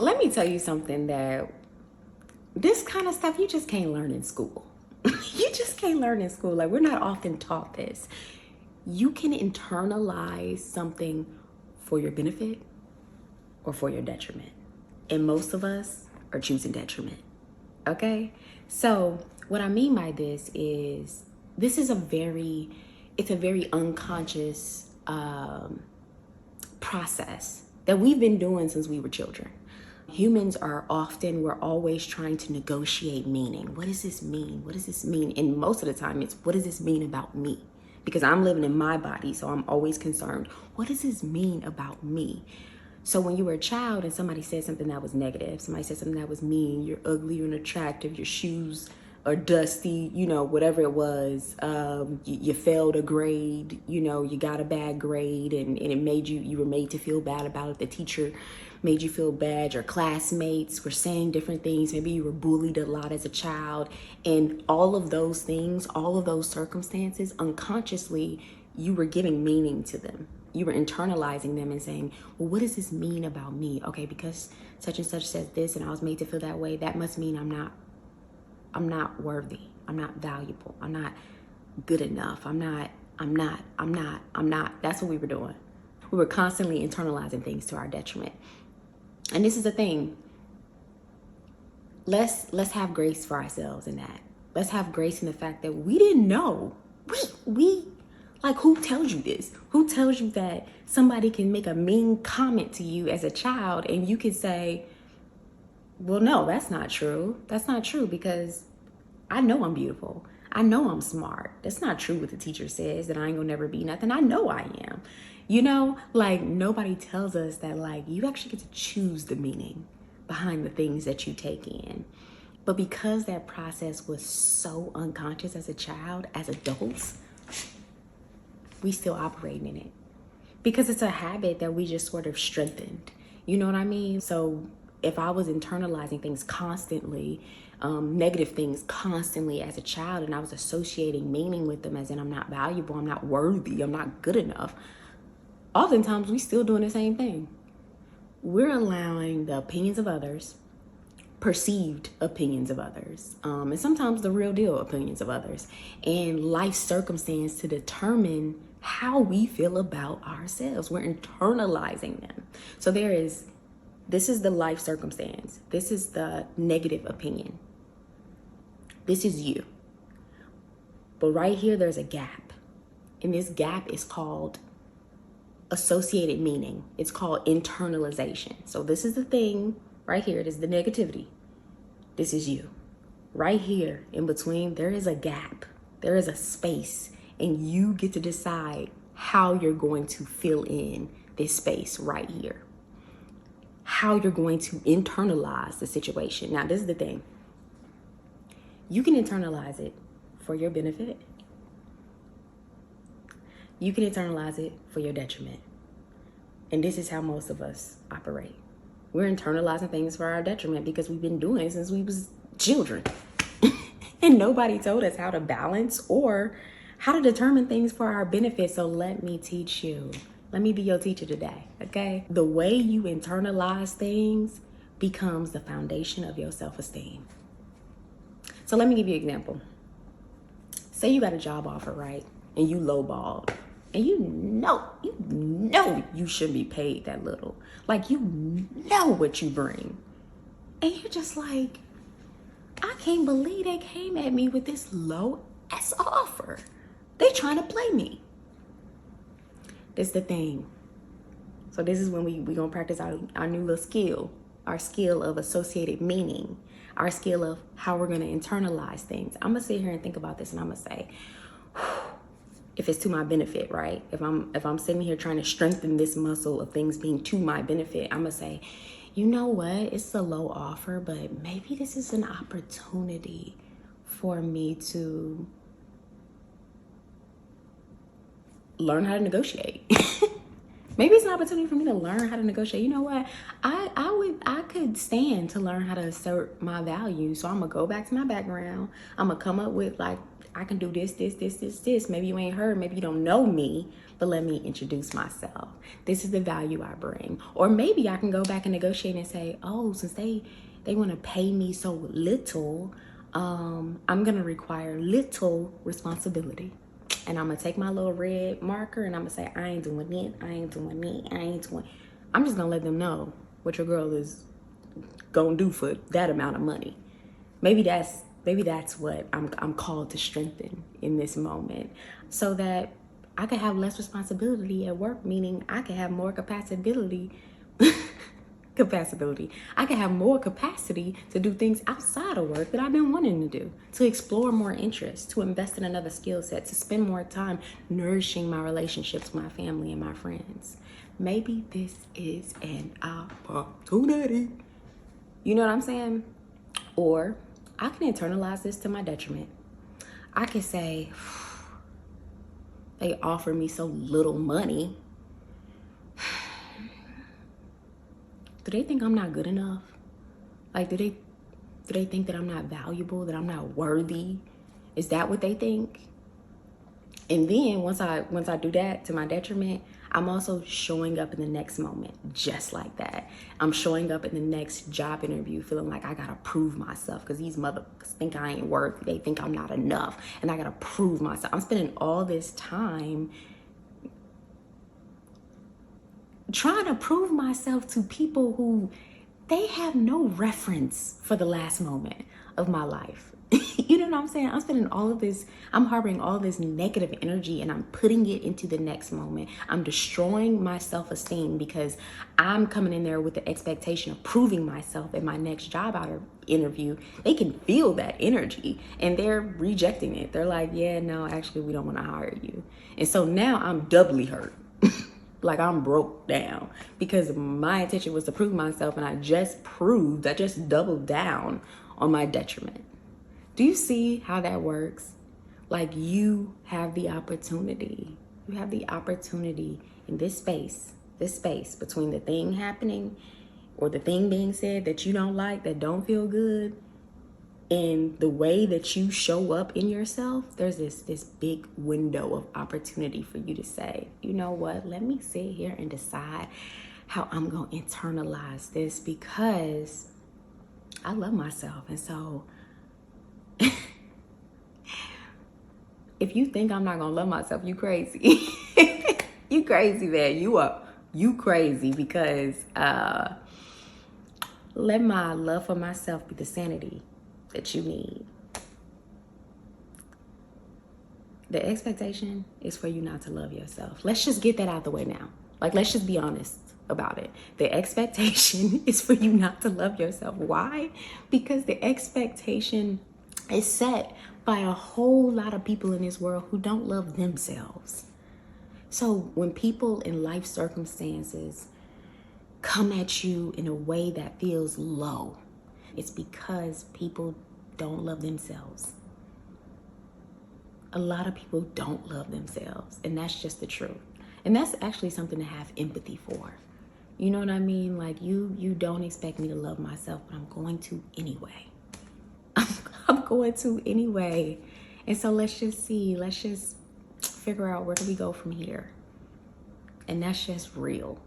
Let me tell you something that this kind of stuff you just can't learn in school. You just can't learn in school. Like, we're not often taught this. You can internalize something for your benefit or for your detriment. And most of us are choosing detriment. Okay? So, what I mean by this is it's a very unconscious process that we've been doing since we were children. Humans we're always trying to negotiate meaning. What does this mean? What does this mean? And most of the time it's, what does this mean about me? Because I'm living in my body, so I'm always concerned. What does this mean about me? So when you were a child and somebody said something that was negative, somebody said something that was mean, you're ugly, you're unattractive, your shoes are dusty, whatever it was, you failed a grade, you got a bad grade, and it made you were made to feel bad about it. The teacher made you feel bad. Your classmates were saying different things. Maybe you were bullied a lot as a child. And all of those things, all of those circumstances, unconsciously, you were giving meaning to them. You were internalizing them and saying, well, what does this mean about me? Okay, because such and such says this and I was made to feel that way, that must mean I'm not worthy. I'm not valuable. I'm not good enough. I'm not. That's what we were doing. We were constantly internalizing things to our detriment. And this is the thing. Let's have grace for ourselves in that. Let's have grace in the fact that we didn't know. We like, who tells you this? Who tells you that somebody can make a mean comment to you as a child and you can say, well, no, that's not true. That's not true because I know I'm beautiful. I know I'm smart. That's not true what the teacher says, that I ain't gonna never be nothing. I know I am. Like, nobody tells us that, like, you actually get to choose the meaning behind the things that you take in. But because that process was so unconscious as a child, as adults, we still operate in it. Because it's a habit that we just sort of strengthened. You know what I mean? So if I was internalizing things constantly, negative things constantly as a child, and I was associating meaning with them as in I'm not valuable, I'm not worthy, I'm not good enough, oftentimes we still doing the same thing. We're allowing the opinions of others, perceived opinions of others, and sometimes the real deal opinions of others, and life circumstance to determine how we feel about ourselves. We're internalizing them. So this is the life circumstance. This is the negative opinion. This is you. But right here, there's a gap. And this gap is called associated meaning. It's called internalization. So this is the thing right here. This is the negativity. This is you. Right here in between, there is a gap. There is a space. And you get to decide how you're going to fill in this space right here. How you're going to internalize the situation. Now, this is the thing. You can internalize it for your benefit. You can internalize it for your detriment. And this is how most of us operate. We're internalizing things for our detriment because we've been doing it since we was children. And nobody told us how to balance or how to determine things for our benefit. So let me teach you. Let me be your teacher today, okay? The way you internalize things becomes the foundation of your self-esteem. So let me give you an example. Say you got a job offer, right? And you lowballed. And you know you shouldn't be paid that little. Like, you know what you bring. And you're just like, I can't believe they came at me with this low ass offer. They trying to play me. That's the thing. So this is when we gonna practice our new little skill, our skill of associated meaning, our skill of how we're gonna internalize things. I'm gonna sit here and think about this, and I'm gonna say, if it's to my benefit, right? If I'm sitting here trying to strengthen this muscle of things being to my benefit, I'm gonna say, you know what? It's a low offer, but maybe this is an opportunity for me to learn how to negotiate. Maybe it's an opportunity for me to learn how to negotiate. You know what? I could stand to learn how to assert my value. So I'm gonna go back to my background. I'm gonna come up with like I can do this. Maybe you ain't heard, maybe you don't know me, but let me introduce myself. This is the value I bring. Or maybe I can go back and negotiate and say, oh, since they want to pay me so little, I'm going to require little responsibility. And I'm going to take my little red marker and I'm going to say, I ain't doing it. I'm just going to let them know what your girl is going to do for that amount of money. Maybe that's what I'm called to strengthen in this moment, so that I could have less responsibility at work, meaning I could have more capacity. I can have more capacity to do things outside of work that I've been wanting to do, to explore more interests, to invest in another skill set, to spend more time nourishing my relationships with my family and my friends. Maybe this is an opportunity. You know what I'm saying? Or I can internalize this to my detriment. I can say, they offer me so little money. Do they think I'm not good enough? Like, do they think that I'm not valuable, that I'm not worthy? Is that what they think? And then once I do that to my detriment, I'm also showing up in the next moment just like that. I'm showing up in the next job interview feeling like I gotta prove myself because these motherfuckers think I ain't worthy. They think I'm not enough and I gotta prove myself. I'm spending all this time trying to prove myself to people who they have no reference for the last moment of my life. You know what I'm saying? I'm spending all of this, I'm harboring all this negative energy and I'm putting it into the next moment. I'm destroying my self-esteem because I'm coming in there with the expectation of proving myself in my next job interview. They can feel that energy and they're rejecting it. They're like, yeah, no, actually, we don't want to hire you. And so now I'm doubly hurt. Like I'm broke down because my intention was to prove myself and I just doubled down on my detriment. Do you see how that works? Like you have the opportunity. You have the opportunity in this space between the thing happening or the thing being said that you don't like, that don't feel good, and the way that you show up in yourself, there's this big window of opportunity for you to say, you know what, let me sit here and decide how I'm going to internalize this because I love myself. And so if you think I'm not going to love myself, you crazy. You crazy, man. You crazy because let my love for myself be the sanity that you need. The expectation is for you not to love yourself. Let's just get that out of the way now. Like, let's just be honest about it. The expectation is for you not to love yourself. Why? Because the expectation is set by a whole lot of people in this world who don't love themselves. So when people in life circumstances come at you in a way that feels low, it's because people don't love themselves. A lot of people don't love themselves, and that's just the truth. And that's actually something to have empathy for. You know what I mean? Like you don't expect me to love myself, but I'm going to anyway. I'm going to anyway. And so let's just figure out where do we go from here. And that's just real.